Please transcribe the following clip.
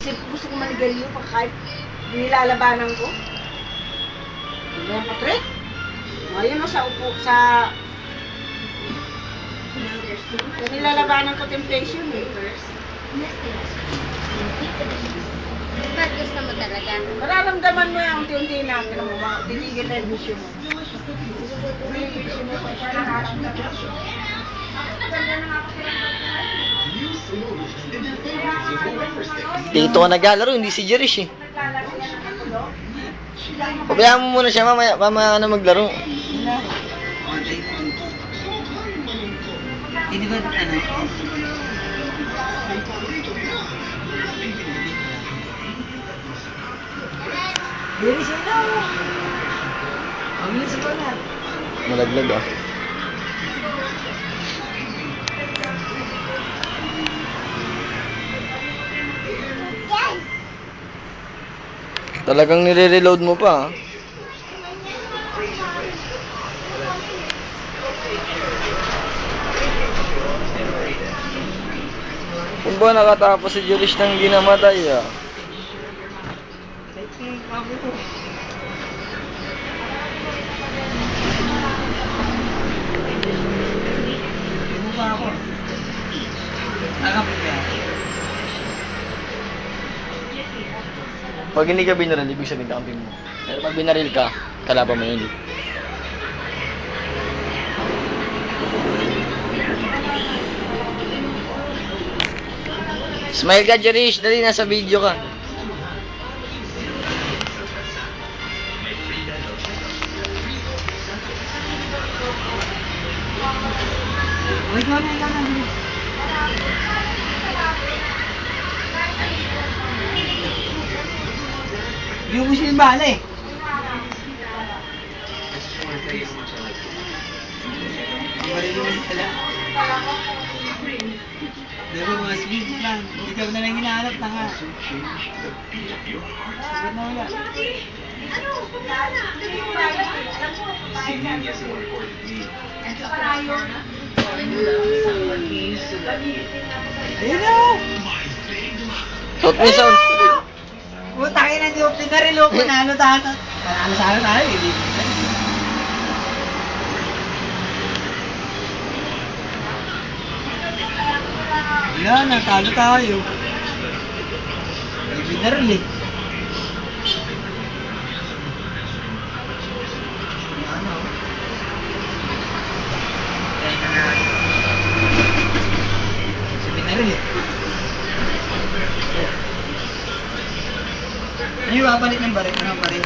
Kasi gusto ko manigarilyo pag kahit nilalabanan ko. Hindi yan, Patrick. Ngayon o sa upo, sa nilalabanan ko temptation eh. Ba't gusto mo talaga? Mararamdaman mo yan, unti-unti na. Titigil na yung bisyo mo. Dito ka naglalaro, hindi si Jerish eh. Pabayaan mo muna siya, mamaya ka na maglaro. Hindi ba ano? Bilis yun na. Ang bilis ko na. Malaglag ah. Talagang nire-reload mo pa ah. Kung ba nakatapos si Jerish nang hindi namatay ah. Buka ako. Nakapit ka. Pag hindi ka binaril, ibig sabihin kakampi mo. Pero pag binaril ka, kalaban mo yun. Smile ka, Jerish. Dali, nasa video ka. Wait, ikaw na. Yung gusto yung bala eh. Ang baril naman sila. Pero mga speed lang. Ikaw na lang hinahanap na nga. Ba't na wala? Ayun na! Tot mo yung sound. Putangin na yung pinarilo. Panalo tayo. Panalo tayo. Hindi. Yan, natalo tayo. Hindi pinaril eh. Ano? Si pinaril eh. Ano yung papalit ng baril? Ano ang baril?